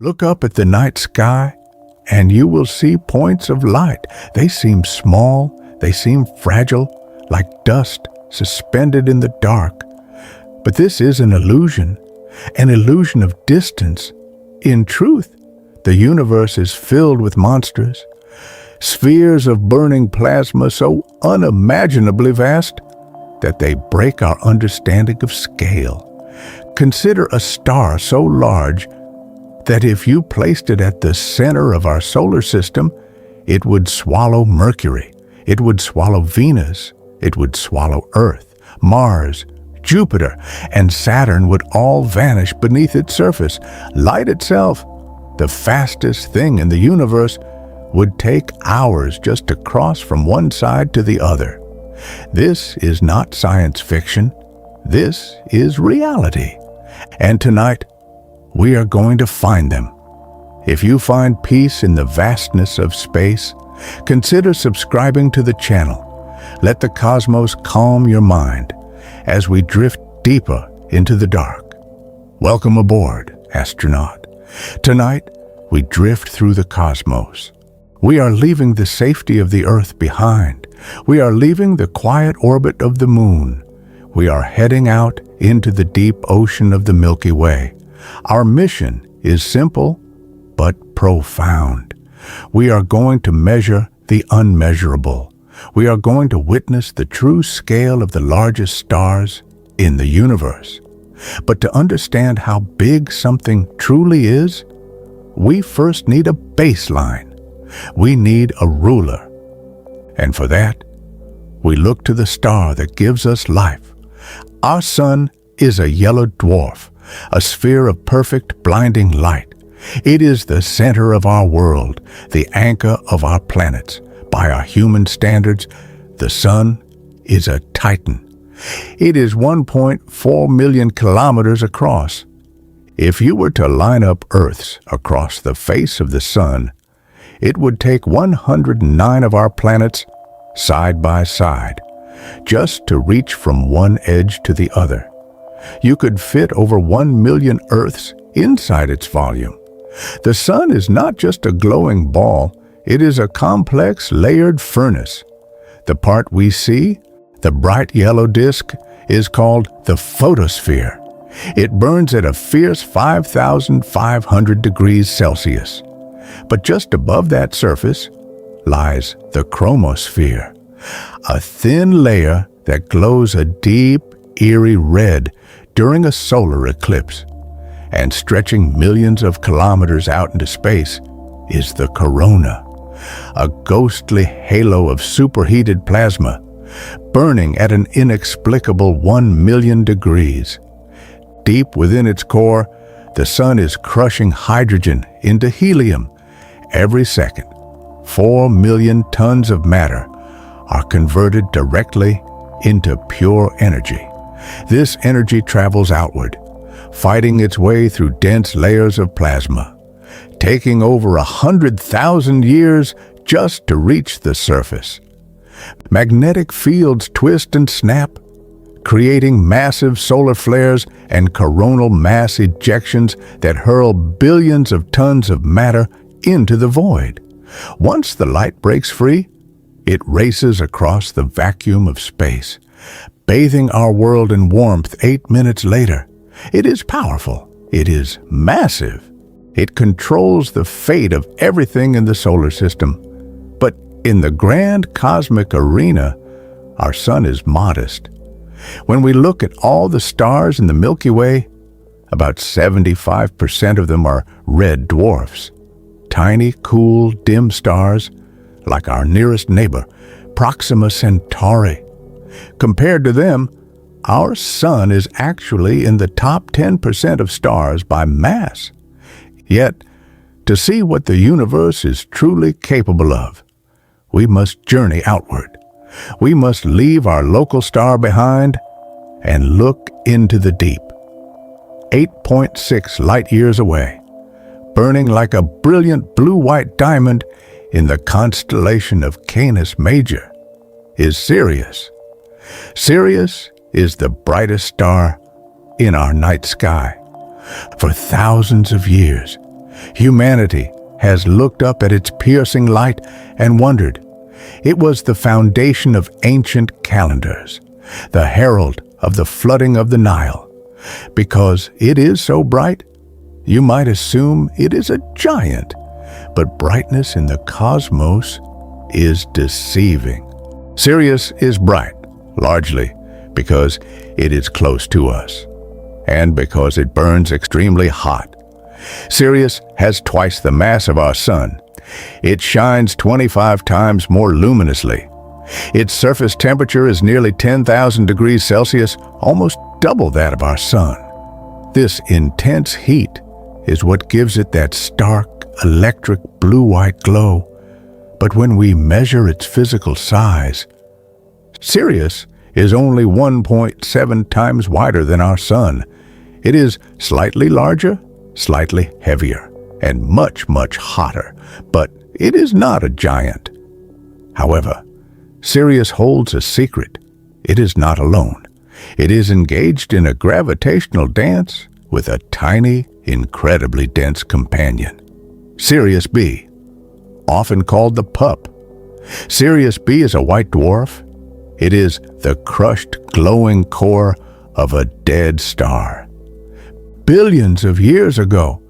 Look up at the night sky, and you will see points of light. They seem small, they seem fragile, like dust suspended in the dark. But this is an illusion of distance. In truth, the universe is filled with monsters, spheres of burning plasma so unimaginably vast that they break our understanding of scale. Consider a star so large that if you placed it at the center of our solar system, it would swallow Mercury, it would swallow Venus, it would swallow Earth, Mars, Jupiter, and Saturn would all vanish beneath its surface. Light itself, the fastest thing in the universe, would take hours just to cross from one side to the other. This is not science fiction. This is reality. And tonight, we are going to find them. If you find peace in the vastness of space, consider subscribing to the channel. Let the cosmos calm your mind as we drift deeper into the dark. Welcome aboard, astronaut. Tonight, we drift through the cosmos. We are leaving the safety of the Earth behind. We are leaving the quiet orbit of the Moon. We are heading out into the deep ocean of the Milky Way. Our mission is simple, but profound. We are going to measure the unmeasurable. We are going to witness the true scale of the largest stars in the universe. But to understand how big something truly is, we first need a baseline. We need a ruler. And for that, we look to the star that gives us life. Our sun is a yellow dwarf, a sphere of perfect blinding light. It is the center of our world, the anchor of our planets. By our human standards, the sun is a titan. It is 1.4 million kilometers across. If you were to line up Earths across the face of the sun, it would take 109 of our planets side by side, just to reach from one edge to the other. You could fit over 1 million Earths inside its volume. The sun is not just a glowing ball, it is a complex, layered furnace. The part we see, the bright yellow disk, is called the photosphere. It burns at a fierce 5,500 degrees Celsius. But just above that surface lies the chromosphere, a thin layer that glows a deep, eerie red during a solar eclipse. And stretching millions of kilometers out into space is the corona, a ghostly halo of superheated plasma, burning at an inexplicable 1 million degrees. Deep within its core, the sun is crushing hydrogen into helium. Every second, 4 million tons of matter are converted directly into pure energy. This energy travels outward, fighting its way through dense layers of plasma, taking over 100,000 years just to reach the surface. Magnetic fields twist and snap, creating massive solar flares and coronal mass ejections that hurl billions of tons of matter into the void. Once the light breaks free, it races across the vacuum of space, bathing our world in warmth 8 minutes later. It is powerful. It is massive. It controls the fate of everything in the solar system. But in the grand cosmic arena, our sun is modest. When we look at all the stars in the Milky Way, about 75% of them are red dwarfs. Tiny, cool, dim stars, like our nearest neighbor, Proxima Centauri. Compared to them, our sun is actually in the top 10% of stars by mass. Yet, to see what the universe is truly capable of, we must journey outward. We must leave our local star behind and look into the deep. 8.6 light years away, burning like a brilliant blue-white diamond in the constellation of Canis Major, is Sirius. Sirius is the brightest star in our night sky. For thousands of years, Humanity has looked up at its piercing light and wondered. It was the foundation of ancient calendars, the herald of the flooding of the Nile. Because it is so bright, you might assume it is a giant, but brightness in the cosmos is deceiving. Sirius is bright, largely because it is close to us, and because it burns extremely hot. Sirius has twice the mass of our Sun. It shines 25 times more luminously. Its surface temperature is nearly 10,000 degrees Celsius, almost double that of our Sun. This intense heat is what gives it that stark, electric blue-white glow. But when we measure its physical size, Sirius is only 1.7 times wider than our Sun. It is slightly larger, slightly heavier, and much, much hotter, but it is not a giant. However, Sirius holds a secret. It is not alone. It is engaged in a gravitational dance with a tiny, incredibly dense companion. Sirius B, often called the pup. Sirius B is a white dwarf. It is the crushed, glowing core of a dead star. Billions of years ago,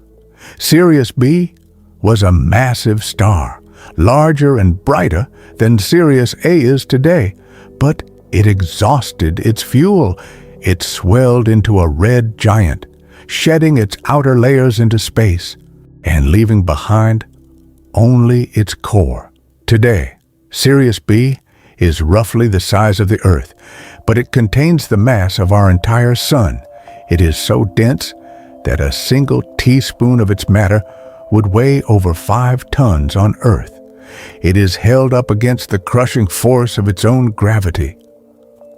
Sirius B was a massive star, larger and brighter than Sirius A is today, but it exhausted its fuel. It swelled into a red giant, shedding its outer layers into space and leaving behind only its core. Today, Sirius B is roughly the size of the Earth, but it contains the mass of our entire Sun. It is so dense that a single teaspoon of its matter would weigh over 5 tons on Earth. It is held up against the crushing force of its own gravity,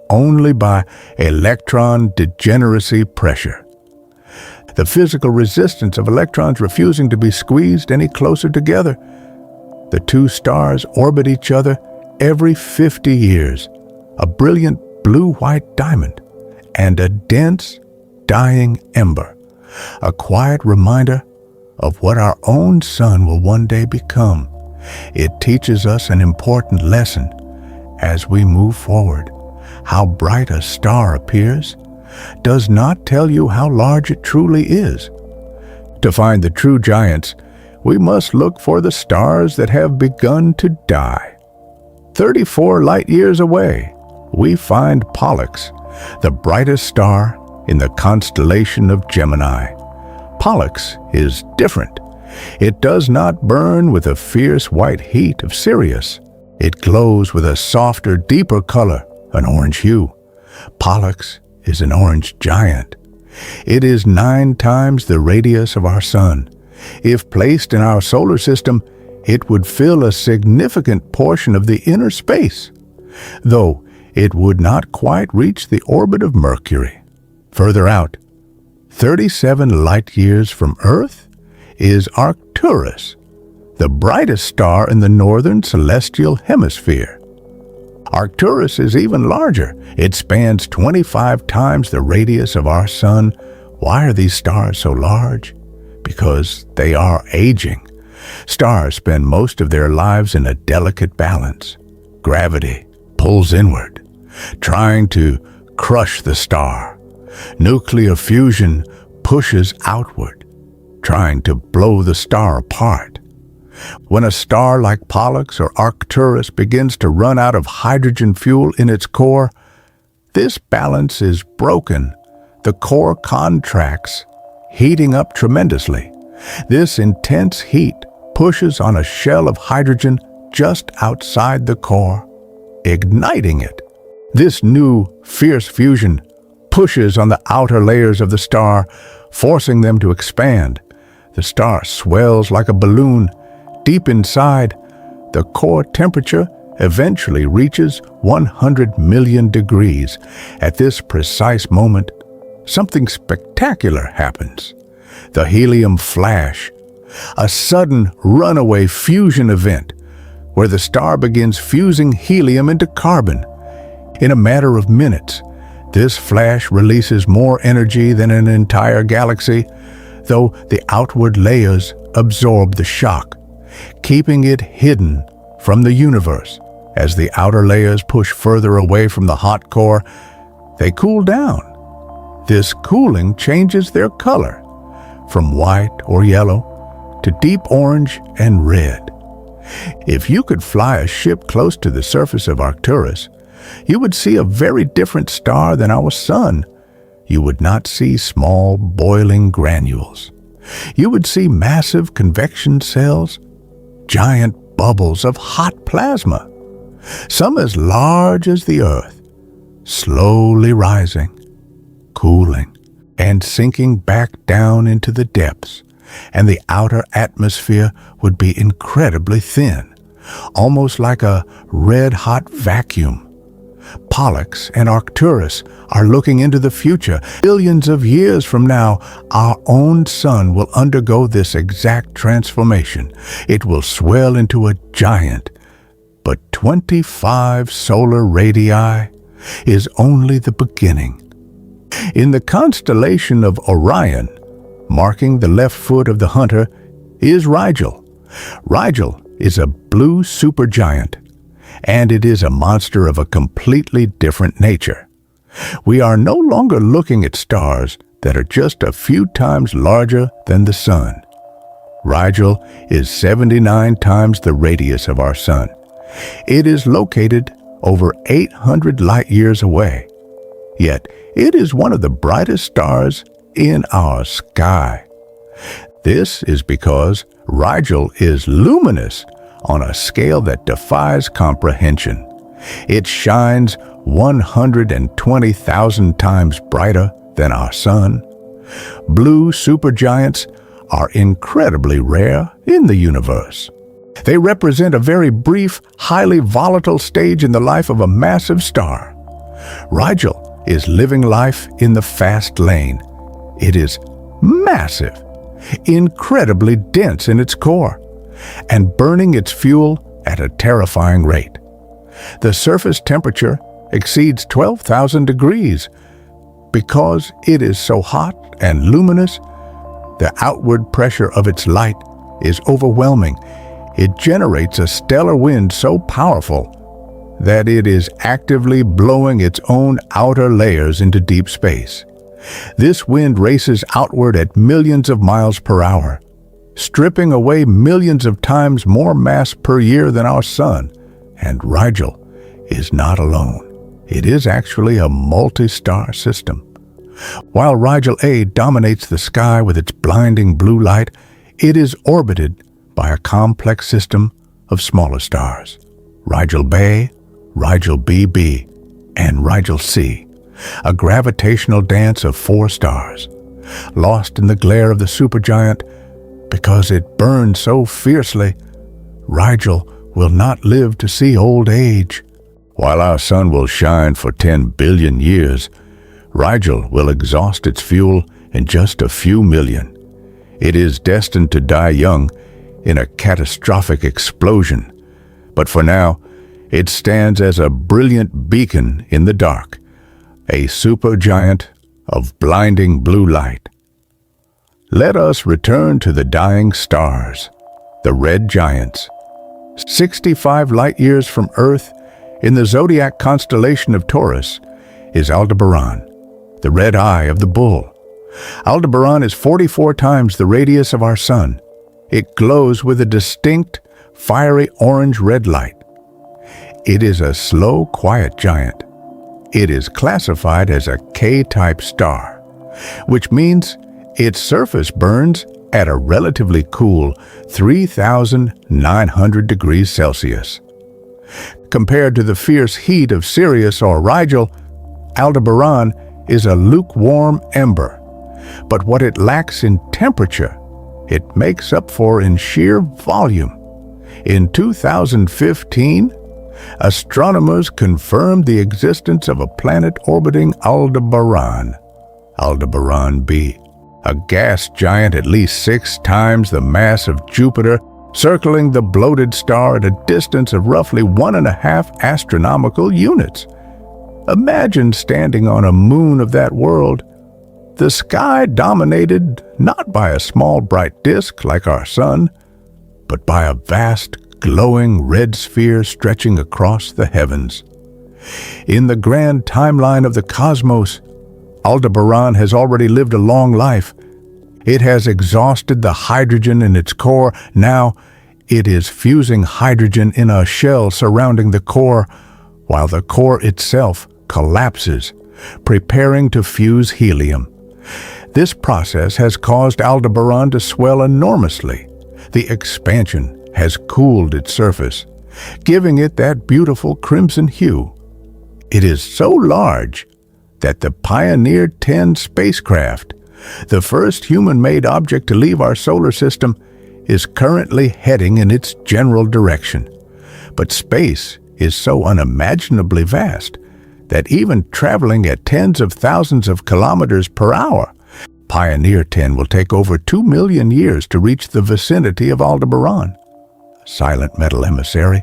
only by electron degeneracy pressure. The physical resistance of electrons refusing to be squeezed any closer together. The two stars orbit each other every 50 years, a brilliant blue-white diamond and a dense, dying ember, a quiet reminder of what our own Sun will one day become. It teaches us an important lesson as we move forward. How bright a star appears does not tell you how large it truly is. To find the true giants, we must look for the stars that have begun to die. 34 light-years away, we find Pollux, the brightest star in the constellation of Gemini. Pollux is different. It does not burn with the fierce white heat of Sirius. It glows with a softer, deeper color, an orange hue. Pollux is an orange giant. It is 9 times the radius of our Sun. If placed in our solar system, it would fill a significant portion of the inner space, though it would not quite reach the orbit of Mercury. Further out, 37 light-years from Earth, is Arcturus, the brightest star in the northern celestial hemisphere. Arcturus is even larger. It spans 25 times the radius of our Sun. Why are these stars so large? Because they are aging. Stars spend most of their lives in a delicate balance. Gravity pulls inward, trying to crush the star. Nuclear fusion pushes outward, trying to blow the star apart. When a star like Pollux or Arcturus begins to run out of hydrogen fuel in its core, this balance is broken. The core contracts, heating up tremendously. This intense heat pushes on a shell of hydrogen just outside the core, igniting it. This new, fierce fusion pushes on the outer layers of the star, forcing them to expand. The star swells like a balloon. Deep inside, the core temperature eventually reaches 100 million degrees. At this precise moment, something spectacular happens. The helium flash, a sudden runaway fusion event where the star begins fusing helium into carbon. In a matter of minutes, this flash releases more energy than an entire galaxy, though the outward layers absorb the shock, keeping it hidden from the universe. As the outer layers push further away from the hot core, they cool down. This cooling changes their color from white or yellow to deep orange and red. If you could fly a ship close to the surface of Arcturus, you would see a very different star than our sun. You would not see small boiling granules. You would see massive convection cells, giant bubbles of hot plasma, some as large as the Earth, slowly rising, cooling, and sinking back down into the depths, and the outer atmosphere would be incredibly thin, almost like a red-hot vacuum. Pollux and Arcturus are looking into the future. Billions of years from now, our own sun will undergo this exact transformation. It will swell into a giant, but 25 solar radii is only the beginning. In the constellation of Orion, marking the left foot of the hunter, is Rigel. Rigel is a blue supergiant, and it is a monster of a completely different nature. We are no longer looking at stars that are just a few times larger than the sun. Rigel is 79 times the radius of our sun. It is located over 800 light-years away, yet it is one of the brightest stars in our sky. This is because Rigel is luminous on a scale that defies comprehension. It shines 120,000 times brighter than our sun. Blue supergiants are incredibly rare in the universe. They represent a very brief, highly volatile stage in the life of a massive star. Rigel is living life in the fast lane. It is massive, incredibly dense in its core, and burning its fuel at a terrifying rate. The surface temperature exceeds 12,000 degrees. Because it is so hot and luminous, the outward pressure of its light is overwhelming. It generates a stellar wind so powerful that it is actively blowing its own outer layers into deep space. This wind races outward at millions of miles per hour, stripping away millions of times more mass per year than our sun. And Rigel is not alone. It is actually a multi-star system. While Rigel A dominates the sky with its blinding blue light, it is orbited by a complex system of smaller stars. Rigel B, Rigel BB, and Rigel C, a gravitational dance of 4 stars. Lost in the glare of the supergiant, because it burns so fiercely, Rigel will not live to see old age. While our sun will shine for 10 billion years, Rigel will exhaust its fuel in just a few million. It is destined to die young in a catastrophic explosion. But for now, it stands as a brilliant beacon in the dark, a supergiant of blinding blue light. Let us return to the dying stars, the red giants. 65 light-years from Earth, in the zodiac constellation of Taurus, is Aldebaran, the red eye of the bull. Aldebaran is 44 times the radius of our sun. It glows with a distinct, fiery orange-red light. It is a slow, quiet giant. It is classified as a K-type star, which means its surface burns at a relatively cool 3,900 degrees Celsius. Compared to the fierce heat of Sirius or Rigel, Aldebaran is a lukewarm ember. But what it lacks in temperature, it makes up for in sheer volume. In 2015, astronomers confirmed the existence of a planet orbiting Aldebaran, Aldebaran B, a gas giant at least 6 times the mass of Jupiter, circling the bloated star at a distance of roughly 1.5 astronomical units. Imagine standing on a moon of that world. The sky dominated not by a small bright disk like our sun, but by a vast glowing red sphere stretching across the heavens. In the grand timeline of the cosmos, Aldebaran has already lived a long life. It has exhausted the hydrogen in its core. Now it is fusing hydrogen in a shell surrounding the core, while the core itself collapses, preparing to fuse helium. This process has caused Aldebaran to swell enormously. The expansion has cooled its surface, giving it that beautiful crimson hue. It is so large that the Pioneer 10 spacecraft, the first human-made object to leave our solar system, is currently heading in its general direction. But space is so unimaginably vast that even traveling at tens of thousands of kilometers per hour, Pioneer 10 will take over 2 million years to reach the vicinity of Aldebaran, a silent metal emissary,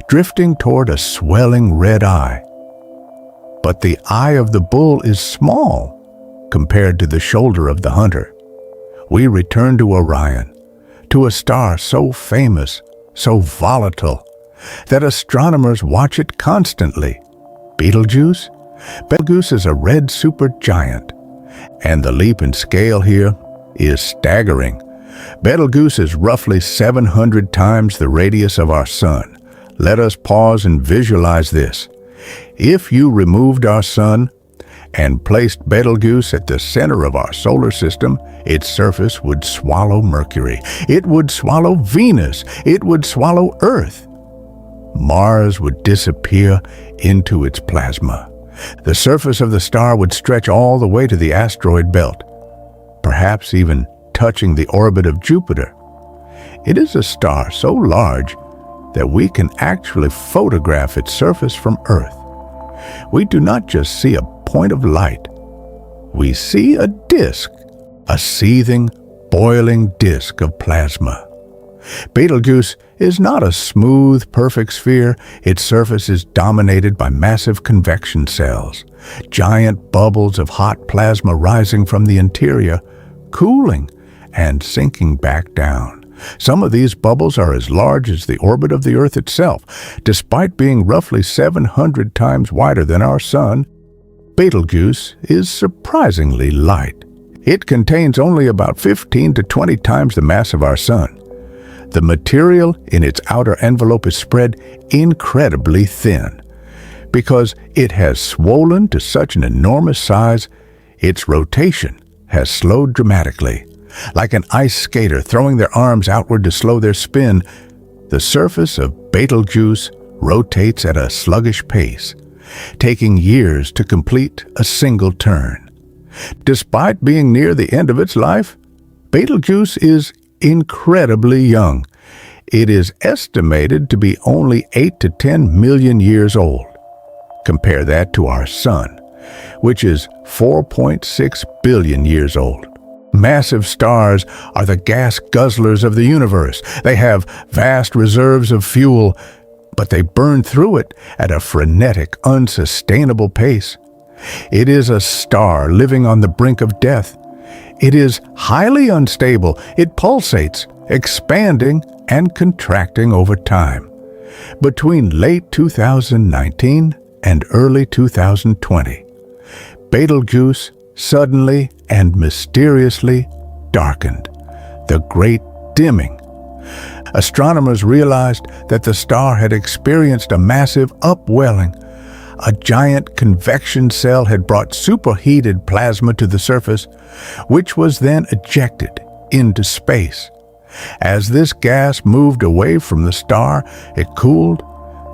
drifting toward a swelling red eye. But the eye of the bull is small compared to the shoulder of the hunter. We return to Orion, to a star so famous, so volatile, that astronomers watch it constantly. Betelgeuse? Betelgeuse is a red supergiant, and the leap in scale here is staggering. Betelgeuse is roughly 700 times the radius of our Sun. Let us pause and visualize this. If you removed our Sun and placed Betelgeuse at the center of our solar system, its surface would swallow Mercury. It would swallow Venus. It would swallow Earth. Mars would disappear into its plasma. The surface of the star would stretch all the way to the asteroid belt, perhaps even touching the orbit of Jupiter. It is a star so large that we can actually photograph its surface from Earth. We do not just see a point of light. We see a disk, a seething, boiling disk of plasma. Betelgeuse is not a smooth, perfect sphere. Its surface is dominated by massive convection cells, giant bubbles of hot plasma rising from the interior, cooling and sinking back down. Some of these bubbles are as large as the orbit of the Earth itself. Despite being roughly 700 times wider than our Sun, Betelgeuse is surprisingly light. It contains only about 15 to 20 times the mass of our Sun. The material in its outer envelope is spread incredibly thin. Because it has swollen to such an enormous size, its rotation has slowed dramatically. Like an ice skater throwing their arms outward to slow their spin, the surface of Betelgeuse rotates at a sluggish pace, taking years to complete a single turn. Despite being near the end of its life, Betelgeuse is incredibly young. It is estimated to be only 8 to 10 million years old. Compare that to our Sun, which is 4.6 billion years old. Massive stars are the gas guzzlers of the universe. They have vast reserves of fuel, but they burn through it at a frenetic, unsustainable pace. It is a star living on the brink of death. It is highly unstable. It pulsates, expanding and contracting over time. Between late 2019 and early 2020, Betelgeuse suddenly and mysteriously darkened, the Great Dimming. Astronomers realized that the star had experienced a massive upwelling. A giant convection cell had brought superheated plasma to the surface, which was then ejected into space. As this gas moved away from the star, it cooled.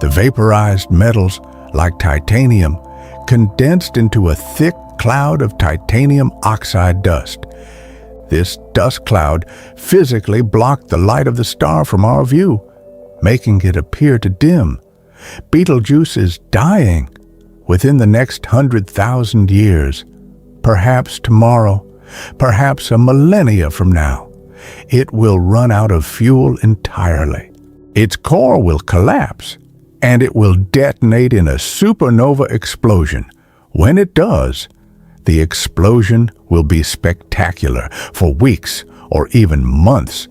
The vaporized metals, like titanium, condensed into a thick cloud of titanium oxide dust. This dust cloud physically blocked the light of the star from our view, making it appear to dim. Betelgeuse is dying within the next 100,000 years, perhaps tomorrow, perhaps a millennia from now. It will run out of fuel entirely. Its core will collapse, and it will detonate in a supernova explosion. When it does, The explosion will be spectacular for weeks or even months.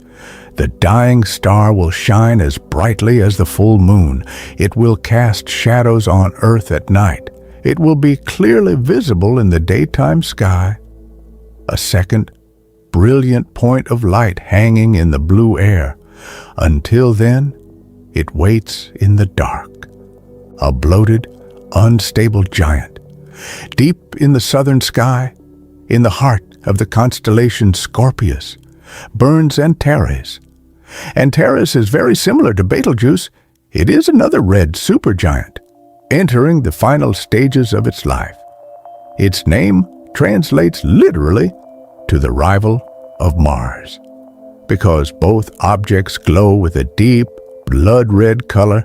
The dying star will shine as brightly as the full moon. It will cast shadows on Earth at night. It will be clearly visible in the daytime sky. A second, brilliant point of light hanging in the blue air. Until then, it waits in the dark. A bloated, unstable giant. Deep in the southern sky, in the heart of the constellation Scorpius, burns Antares. Antares is very similar to Betelgeuse. It is another red supergiant, entering the final stages of its life. Its name translates literally to the rival of Mars, because both objects glow with a deep, blood-red color,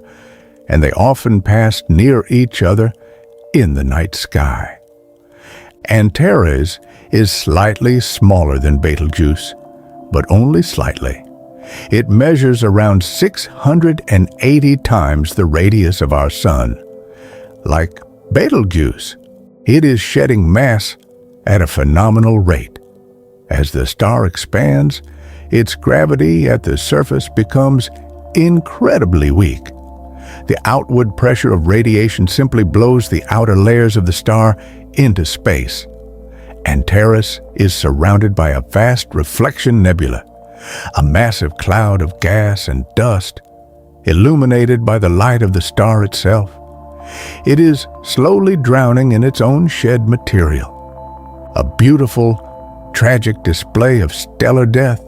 and they often pass near each other in the night sky. Antares is slightly smaller than Betelgeuse, but only slightly. It measures around 680 times the radius of our Sun. Like Betelgeuse, it is shedding mass at a phenomenal rate. As the star expands, its gravity at the surface becomes incredibly weak. The outward pressure of radiation simply blows the outer layers of the star into space. Antares is surrounded by a vast reflection nebula, a massive cloud of gas and dust, illuminated by the light of the star itself. It is slowly drowning in its own shed material. A beautiful, tragic display of stellar death.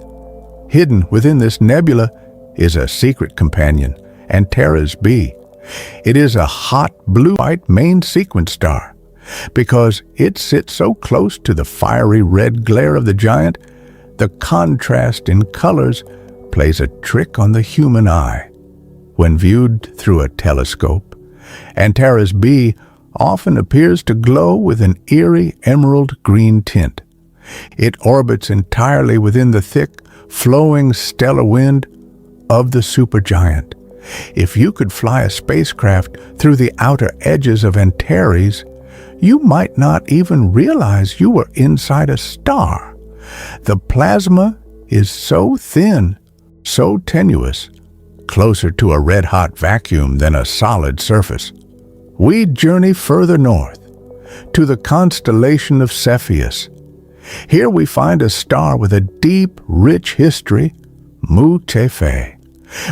Hidden within this nebula is a secret companion, Antares B. It is a hot blue-white main sequence star. Because it sits so close to the fiery red glare of the giant, the contrast in colors plays a trick on the human eye. When viewed through a telescope, Antares B often appears to glow with an eerie emerald green tint. It orbits entirely within the thick, flowing stellar wind of the supergiant. If you could fly a spacecraft through the outer edges of Antares, you might not even realize you were inside a star. The plasma is so thin, so tenuous, closer to a red-hot vacuum than a solid surface. We journey further north, to the constellation of Cepheus. Here we find a star with a deep, rich history, Mu Cephei.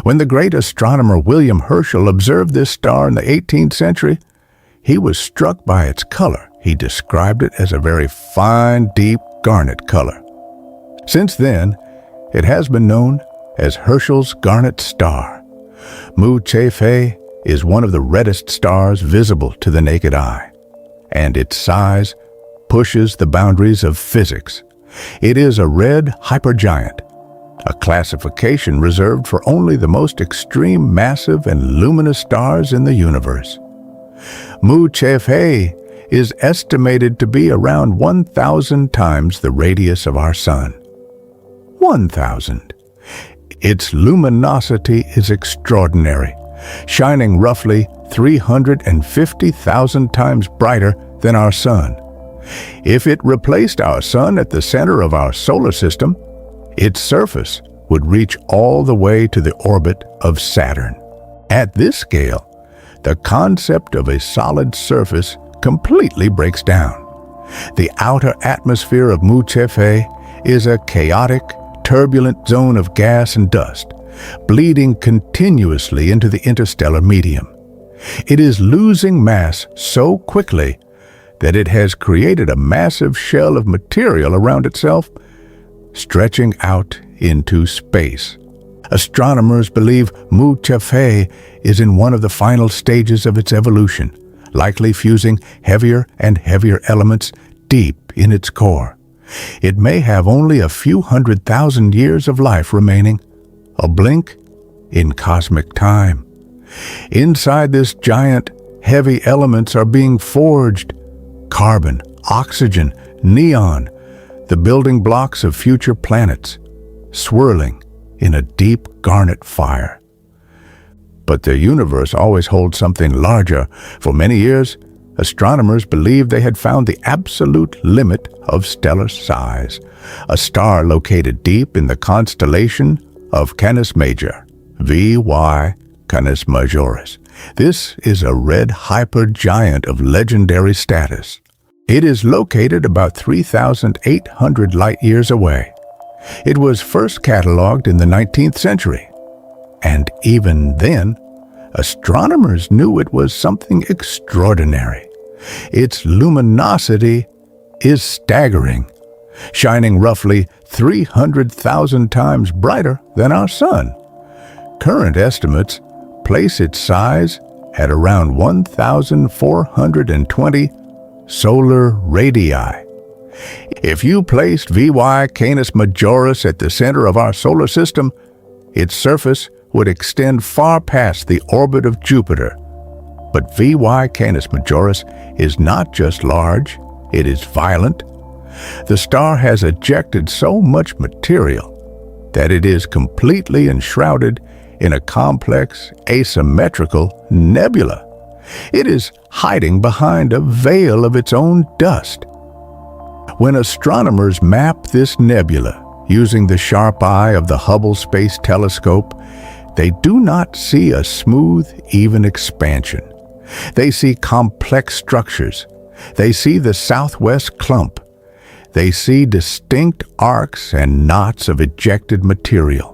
When the great astronomer William Herschel observed this star in the 18th century, he was struck by its color. He described it as a very fine, deep garnet color. Since then, it has been known as Herschel's garnet star. Mu Cephei is one of the reddest stars visible to the naked eye, and its size pushes the boundaries of physics. It is a red hypergiant, a classification reserved for only the most extreme, massive, and luminous stars in the universe. Mu Cephei is estimated to be around 1,000 times the radius of our Sun. 1,000. Its luminosity is extraordinary, shining roughly 350,000 times brighter than our Sun. If it replaced our Sun at the center of our solar system, its surface would reach all the way to the orbit of Saturn. At this scale, the concept of a solid surface completely breaks down. The outer atmosphere of Mu Cephei is a chaotic, turbulent zone of gas and dust, bleeding continuously into the interstellar medium. It is losing mass so quickly that it has created a massive shell of material around itself, stretching out into space. Astronomers believe Mu Cephei is in one of the final stages of its evolution, likely fusing heavier and heavier elements deep in its core. It may have only a few 100,000 years of life remaining, a blink in cosmic time. Inside this giant, heavy elements are being forged: carbon, oxygen, neon, the building blocks of future planets, swirling in a deep garnet fire. But the universe always holds something larger. For many years, astronomers believed they had found the absolute limit of stellar size, a star located deep in the constellation of Canis Major, VY Canis Majoris. This is a red hypergiant of legendary status. It is located about 3,800 light-years away. It was first cataloged in the 19th century, and even then, astronomers knew it was something extraordinary. Its luminosity is staggering, shining roughly 300,000 times brighter than our Sun. Current estimates place its size at around 1,420 solar radii. If you placed VY Canis Majoris at the center of our solar system, its surface would extend far past the orbit of Jupiter. But VY Canis Majoris is not just large, it is violent. The star has ejected so much material that it is completely enshrouded in a complex, asymmetrical nebula. It is hiding behind a veil of its own dust. When astronomers map this nebula using the sharp eye of the Hubble Space Telescope, they do not see a smooth, even expansion. They see complex structures. They see the southwest clump. They see distinct arcs and knots of ejected material.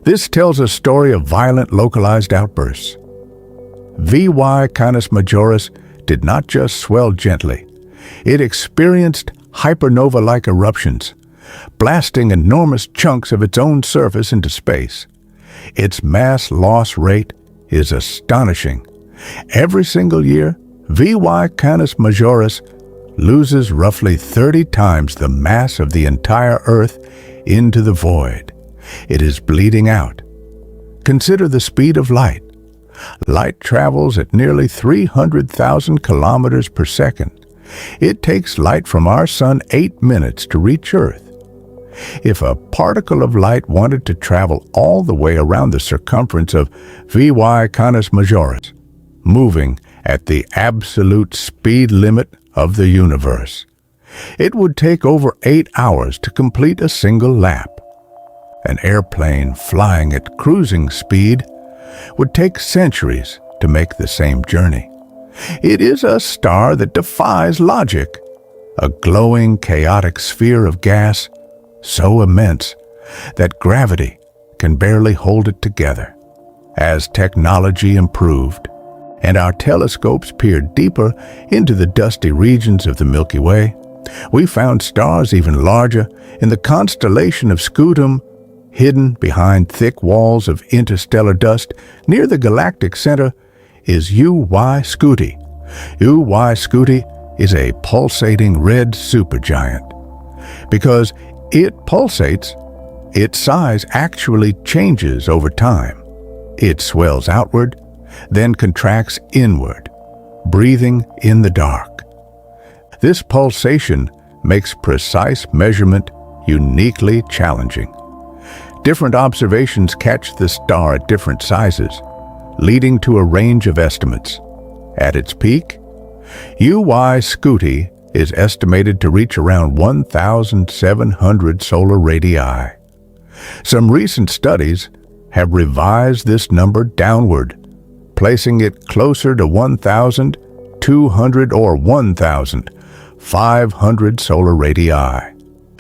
This tells a story of violent localized outbursts. VY Canis Majoris did not just swell gently. It experienced hypernova-like eruptions, blasting enormous chunks of its own surface into space. Its mass loss rate is astonishing. Every single year, VY Canis Majoris loses roughly 30 times the mass of the entire Earth into the void. It is bleeding out. Consider the speed of light. Light travels at nearly 300,000 kilometers per second. It takes light from our Sun 8 minutes to reach Earth. If a particle of light wanted to travel all the way around the circumference of VY Canis Majoris, moving at the absolute speed limit of the universe, it would take over 8 hours to complete a single lap. An airplane flying at cruising speed would take centuries to make the same journey. It is a star that defies logic, a glowing, chaotic sphere of gas so immense that gravity can barely hold it together. As technology improved and our telescopes peered deeper into the dusty regions of the Milky Way, we found stars even larger in the constellation of Scutum, hidden behind thick walls of interstellar dust near the galactic center is UY Scuti. UY Scuti is a pulsating red supergiant. Because it pulsates, its size actually changes over time. It swells outward, then contracts inward, breathing in the dark. This pulsation makes precise measurement uniquely challenging. Different observations catch the star at different sizes, leading to a range of estimates. At its peak, UY Scuti is estimated to reach around 1,700 solar radii. Some recent studies have revised this number downward, placing it closer to 1,200 or 1,500 solar radii.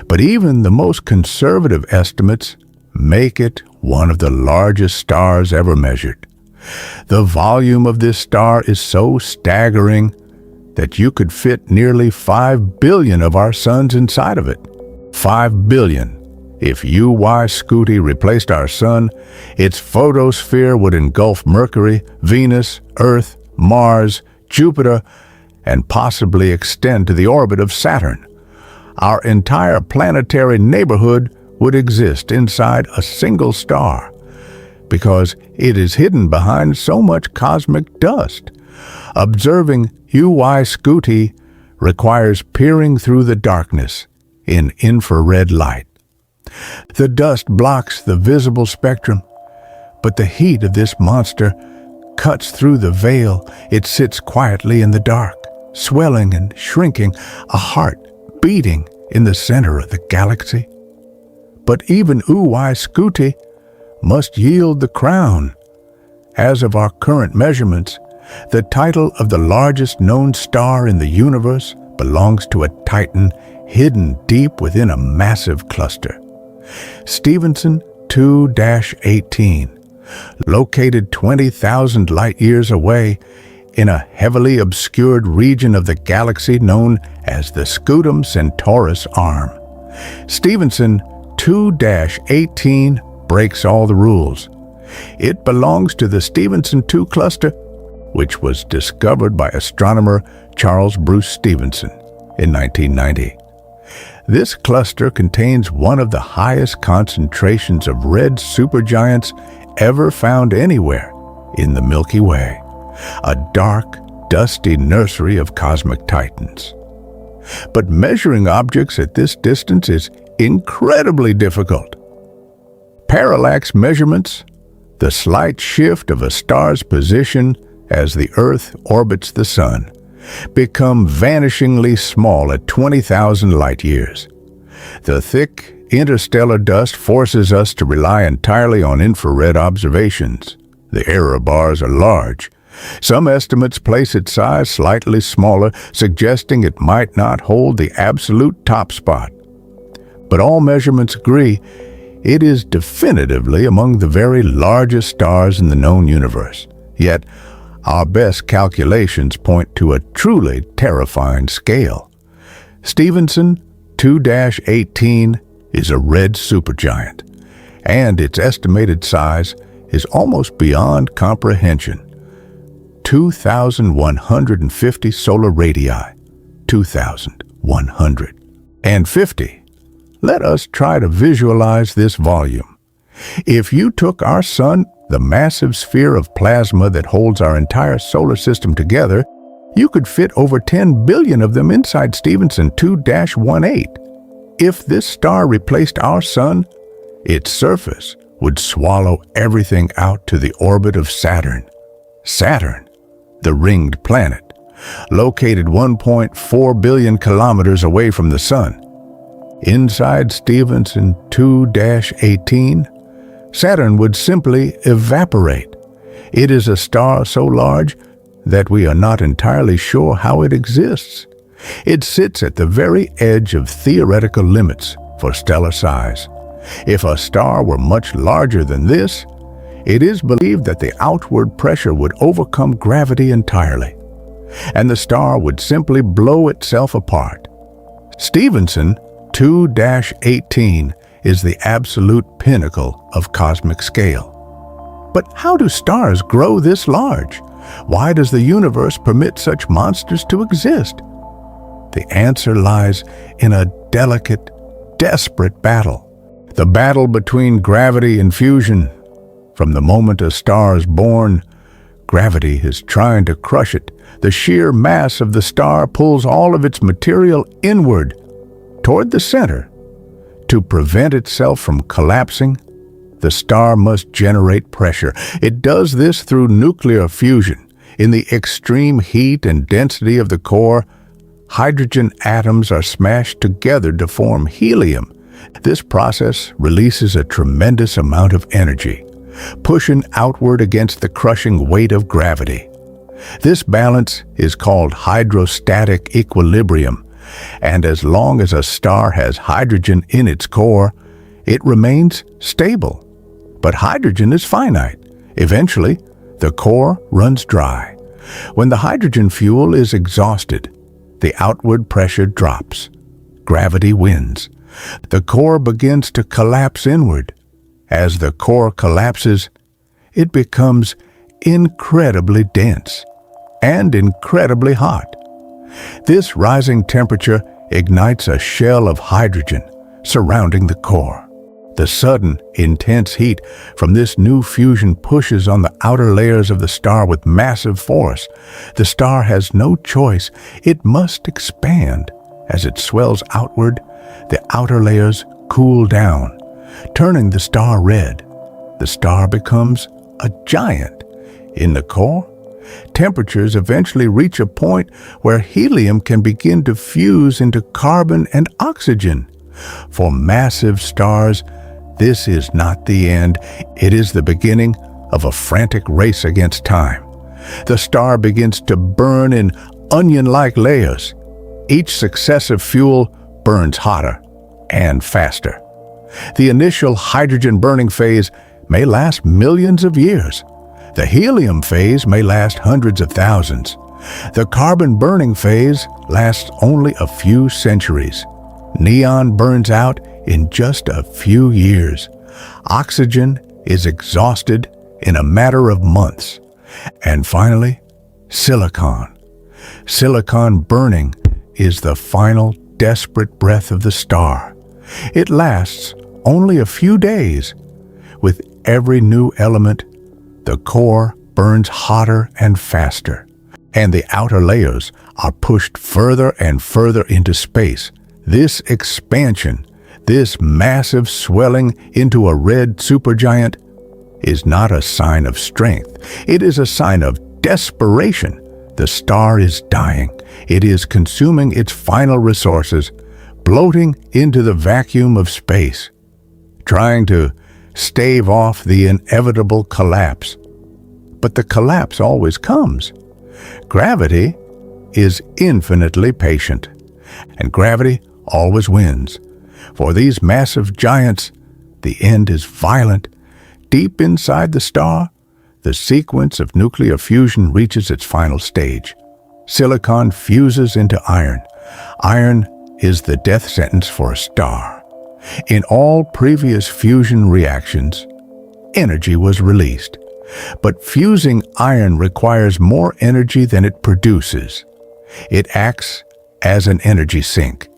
But even the most conservative estimates make it one of the largest stars ever measured. The volume of this star is so staggering that you could fit nearly 5 billion of our suns inside of it. 5 billion. If UY Scuti replaced our Sun, its photosphere would engulf Mercury, Venus, Earth, Mars, Jupiter, and possibly extend to the orbit of Saturn. Our entire planetary neighborhood would exist inside a single star, because it is hidden behind so much cosmic dust. Observing UY Scuti requires peering through the darkness in infrared light. The dust blocks the visible spectrum, but the heat of this monster cuts through the veil. It sits quietly in the dark, swelling and shrinking, a heart beating in the center of the galaxy. But even Uy-Scuti must yield the crown. As of our current measurements, the title of the largest known star in the universe belongs to a titan hidden deep within a massive cluster. Stephenson 2-18, located 20,000 light-years away in a heavily obscured region of the galaxy known as the Scutum Centaurus Arm. Stephenson 2-18 breaks all the rules. It belongs to the Stephenson 2 cluster, which was discovered by astronomer Charles Bruce Stephenson in 1990. This cluster contains one of the highest concentrations of red supergiants ever found anywhere in the Milky Way, a dark, dusty nursery of cosmic titans. But measuring objects at this distance is incredibly difficult. Parallax measurements, the slight shift of a star's position as the Earth orbits the Sun, become vanishingly small at 20,000 light-years. The thick, interstellar dust forces us to rely entirely on infrared observations. The error bars are large. Some estimates place its size slightly smaller, suggesting it might not hold the absolute top spot. But all measurements agree it is definitively among the very largest stars in the known universe. Yet, our best calculations point to a truly terrifying scale. Stephenson 2-18 is a red supergiant, and its estimated size is almost beyond comprehension. 2,150 solar radii. 2,150. Let us try to visualize this volume. If you took our sun, the massive sphere of plasma that holds our entire solar system together, you could fit over 10 billion of them inside Stephenson 2-18. If this star replaced our sun, its surface would swallow everything out to the orbit of Saturn. Saturn, the ringed planet, located 1.4 billion kilometers away from the sun. Inside Stephenson 2-18, Saturn would simply evaporate. It is a star so large that we are not entirely sure how it exists. It sits at the very edge of theoretical limits for stellar size. If a star were much larger than this, it is believed that the outward pressure would overcome gravity entirely, and the star would simply blow itself apart. Stephenson 2-18 is the absolute pinnacle of cosmic scale. But how do stars grow this large? Why does the universe permit such monsters to exist? The answer lies in a delicate, desperate battle. The battle between gravity and fusion. From the moment a star is born, gravity is trying to crush it. The sheer mass of the star pulls all of its material inward, toward the center. To prevent itself from collapsing, the star must generate pressure. It does this through nuclear fusion. In the extreme heat and density of the core, hydrogen atoms are smashed together to form helium. This process releases a tremendous amount of energy, pushing outward against the crushing weight of gravity. This balance is called hydrostatic equilibrium, and as long as a star has hydrogen in its core, it remains stable. But hydrogen is finite. Eventually, the core runs dry. When the hydrogen fuel is exhausted, the outward pressure drops. Gravity wins. The core begins to collapse inward. As the core collapses, it becomes incredibly dense and incredibly hot. This rising temperature ignites a shell of hydrogen surrounding the core. The sudden, intense heat from this new fusion pushes on the outer layers of the star with massive force. The star has no choice. It must expand. As it swells outward, the outer layers cool down, turning the star red. The star becomes a giant. In the core, Temperatures eventually reach a point where helium can begin to fuse into carbon and oxygen. For massive stars, this is not the end. It is the beginning of a frantic race against time. The star begins to burn in onion-like layers. Each successive fuel burns hotter and faster. The initial hydrogen burning phase may last millions of years. The helium phase may last hundreds of thousands. The carbon burning phase lasts only a few centuries. Neon burns out in just a few years. Oxygen is exhausted in a matter of months. And finally, silicon. Silicon burning is the final desperate breath of the star. It lasts only a few days. With every new element, the core burns hotter and faster, and the outer layers are pushed further and further into space. This expansion, this massive swelling into a red supergiant, is not a sign of strength. It is a sign of desperation. The star is dying. It is consuming its final resources, bloating into the vacuum of space, trying to stave off the inevitable collapse. But the collapse always comes. Gravity is infinitely patient, and gravity always wins. For these massive giants, the end is violent. Deep inside the star, the sequence of nuclear fusion reaches its final stage. Silicon fuses into iron. Iron is the death sentence for a star. In all previous fusion reactions, energy was released. But fusing iron requires more energy than it produces. It acts as an energy sink.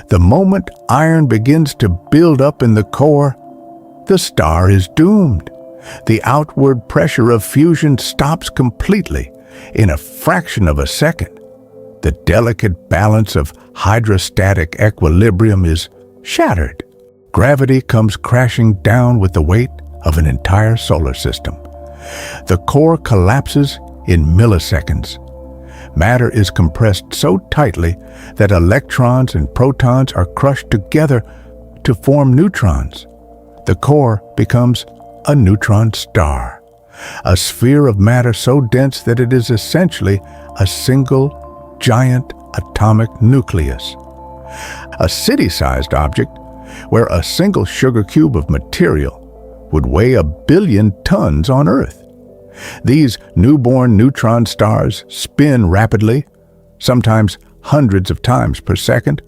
The moment iron begins to build up in the core, the star is doomed. The outward pressure of fusion stops completely in a fraction of a second. The delicate balance of hydrostatic equilibrium is shattered. Gravity comes crashing down with the weight of an entire solar system. The core collapses in milliseconds. Matter is compressed so tightly that electrons and protons are crushed together to form neutrons. The core becomes a neutron star, a sphere of matter so dense that it is essentially a single giant atomic nucleus. A city-sized object where a single sugar cube of material would weigh 1 billion tons on Earth. These newborn neutron stars spin rapidly, sometimes hundreds of times per second.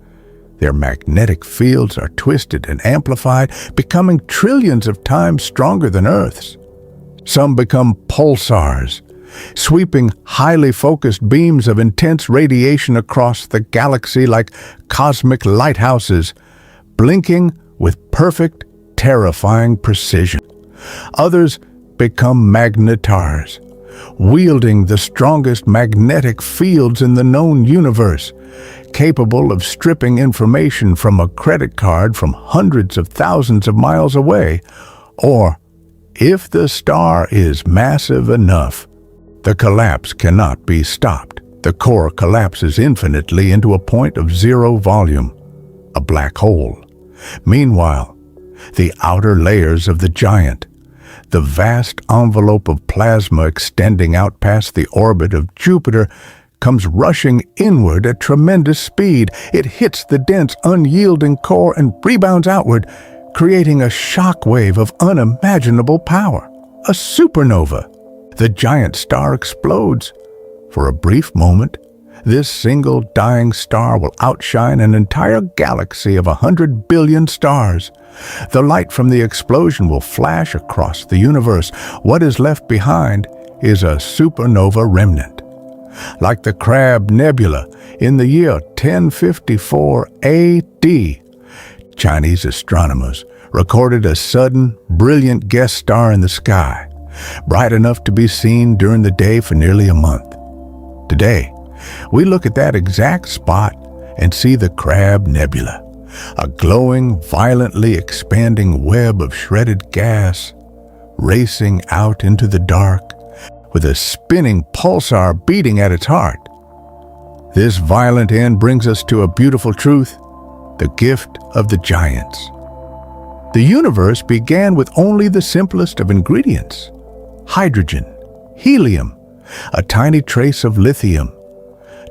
Their magnetic fields are twisted and amplified, becoming trillions of times stronger than Earth's. Some become pulsars, sweeping highly focused beams of intense radiation across the galaxy like cosmic lighthouses, blinking with perfect, terrifying precision. Others become magnetars, wielding the strongest magnetic fields in the known universe, capable of stripping information from a credit card from hundreds of thousands of miles away. Or, if the star is massive enough, the collapse cannot be stopped. The core collapses infinitely into a point of zero volume, a black hole. Meanwhile, the outer layers of the giant, the vast envelope of plasma extending out past the orbit of Jupiter, comes rushing inward at tremendous speed. It hits the dense, unyielding core and rebounds outward, creating a shock wave of unimaginable power, a supernova. The giant star explodes. For a brief moment, this single dying star will outshine an entire galaxy of 100 billion stars. The light from the explosion will flash across the universe. What is left behind is a supernova remnant. Like the Crab Nebula in the year 1054 AD, Chinese astronomers recorded a sudden, brilliant guest star in the sky, bright enough to be seen during the day for nearly a month. Today, we look at that exact spot and see the Crab Nebula, a glowing, violently expanding web of shredded gas racing out into the dark with a spinning pulsar beating at its heart. This violent end brings us to a beautiful truth, the gift of the giants. The universe began with only the simplest of ingredients: hydrogen, helium, a tiny trace of lithium.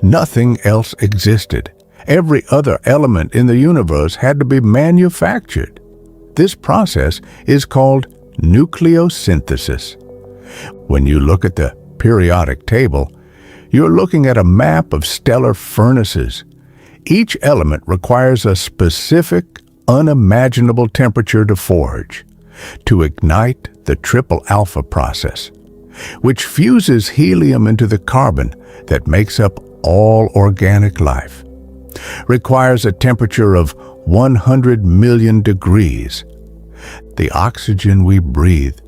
Nothing else existed. Every other element in the universe had to be manufactured. This process is called nucleosynthesis. When you look at the periodic table, you're looking at a map of stellar furnaces. Each element requires a specific, unimaginable temperature to forge, to ignite the triple alpha process, which fuses helium into the carbon that makes up all organic life. Requires a temperature of 100 million degrees. The oxygen we breathe,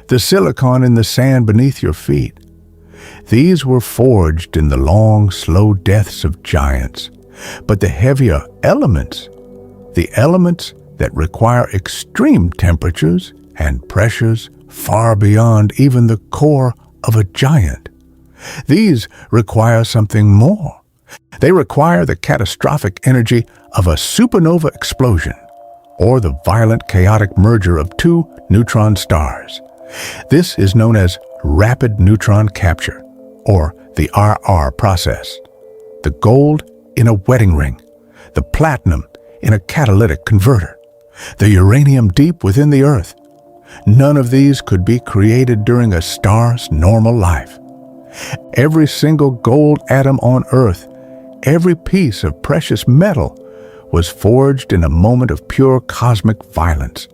the silicon in the sand beneath your feet, these were forged in the long, slow deaths of giants. But the heavier elements, the elements that require extreme temperatures and pressures far beyond even the core of a giant, these require something more. They require the catastrophic energy of a supernova explosion, or the violent chaotic merger of two neutron stars. This is known as rapid neutron capture, or the RR process. The gold in a wedding ring, the platinum in a catalytic converter, the uranium deep within the Earth. None of these could be created during a star's normal life. Every single gold atom on Earth, every piece of precious metal, was forged in a moment of pure cosmic violence.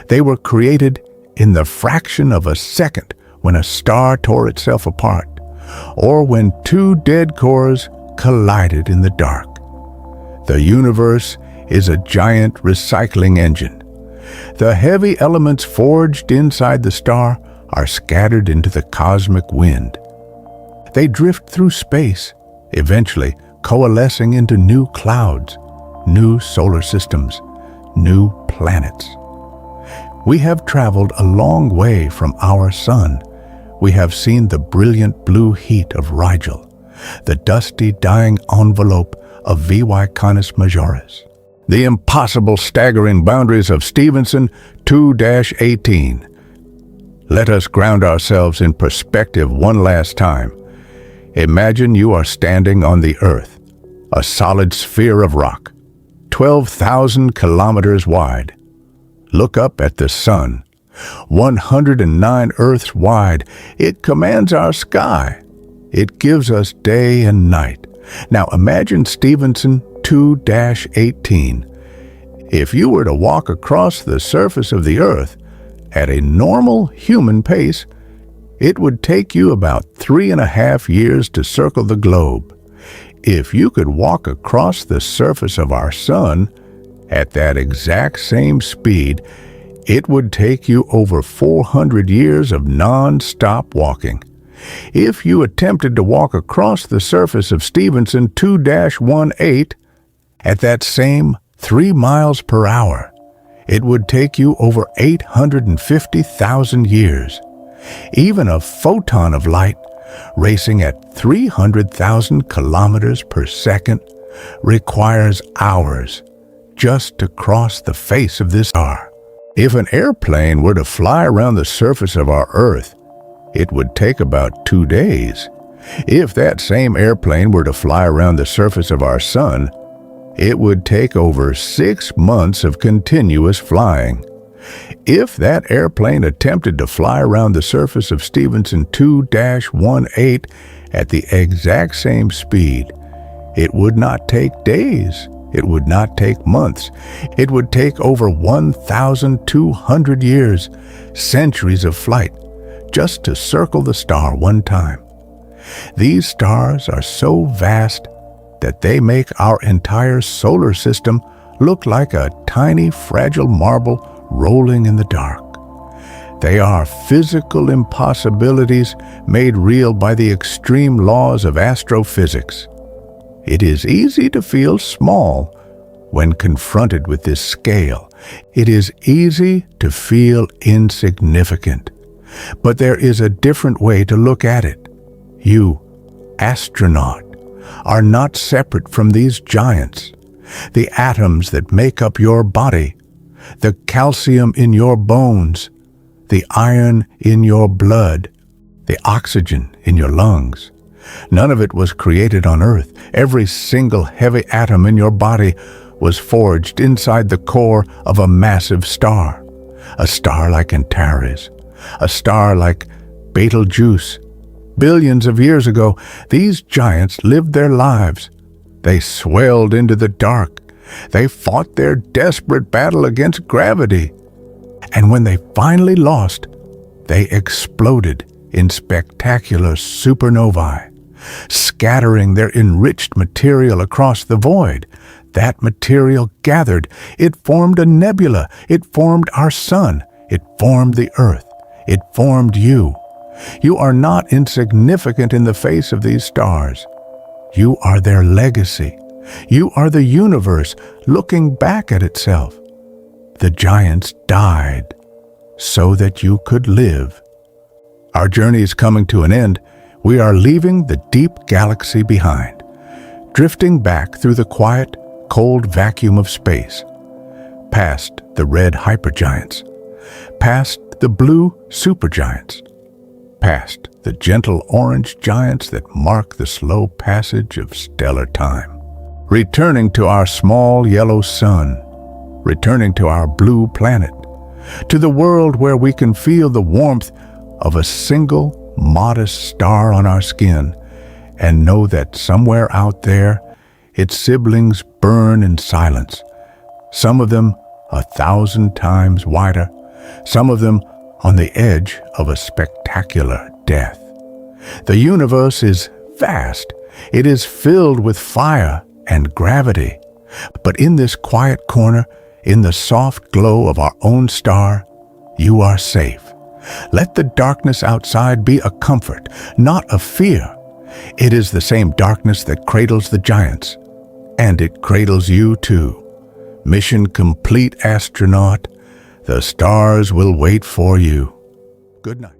They were created in the fraction of a second when a star tore itself apart, or when two dead cores collided in the dark. The universe is a giant recycling engine. The heavy elements forged inside the star are scattered into the cosmic wind. They drift through space, eventually coalescing into new clouds, new solar systems, new planets. We have traveled a long way from our sun. We have seen the brilliant blue heat of Rigel, the dusty dying envelope of VY Canis Majoris, the impossible staggering boundaries of Stephenson 2-18. Let us ground ourselves in perspective one last time. Imagine you are standing on the Earth, a solid sphere of rock, 12,000 kilometers wide. Look up at the sun, 109 Earths wide. It commands our sky. It gives us day and night. Now imagine Stephenson 2-18. If you were to walk across the surface of the Earth at a normal human pace, it would take you about 3.5 years to circle the globe. If you could walk across the surface of our sun at that exact same speed, it would take you over 400 years of non-stop walking. If you attempted to walk across the surface of Stephenson 2-18 at that same 3 miles per hour, it would take you over 850,000 years. Even a photon of light racing at 300,000 kilometers per second requires hours just to cross the face of this star. If an airplane were to fly around the surface of our Earth, it would take about 2 days. If that same airplane were to fly around the surface of our sun, it would take over 6 months of continuous flying. If that airplane attempted to fly around the surface of Stephenson 2-18 at the exact same speed, it would not take days. It would not take months. It would take over 1,200 years, centuries of flight, just to circle the star one time. These stars are so vast that they make our entire solar system look like a tiny, fragile marble rolling in the dark. They are physical impossibilities made real by the extreme laws of astrophysics. It is easy to feel small when confronted with this scale. It is easy to feel insignificant. But there is a different way to look at it. You, astronaut, are not separate from these giants. The atoms that make up your body, the calcium in your bones, the iron in your blood, the oxygen in your lungs. None of it was created on Earth. Every single heavy atom in your body was forged inside the core of a massive star. A star like Antares, a star like Betelgeuse. Billions of years ago, these giants lived their lives. They swelled into the dark. They fought their desperate battle against gravity. And when they finally lost, they exploded in spectacular supernovae, scattering their enriched material across the void. That material gathered. It formed a nebula. It formed our sun. It formed the Earth. It formed you. You are not insignificant in the face of these stars. You are their legacy. You are the universe looking back at itself. The giants died so that you could live. Our journey is coming to an end. We are leaving the deep galaxy behind, drifting back through the quiet, cold vacuum of space, past the red hypergiants, past the blue supergiants, past the gentle orange giants that mark the slow passage of stellar time, returning to our small yellow sun, returning to our blue planet, to the world where we can feel the warmth of a single modest star on our skin and know that somewhere out there its siblings burn in silence, some of them 1,000 times wider, some of them on the edge of a spectacular death. The universe is vast. It is filled with fire and gravity. But in this quiet corner, in the soft glow of our own star, you are safe. Let the darkness outside be a comfort, not a fear. It is the same darkness that cradles the giants, and it cradles you too. Mission complete, astronaut. The stars will wait for you. Good night.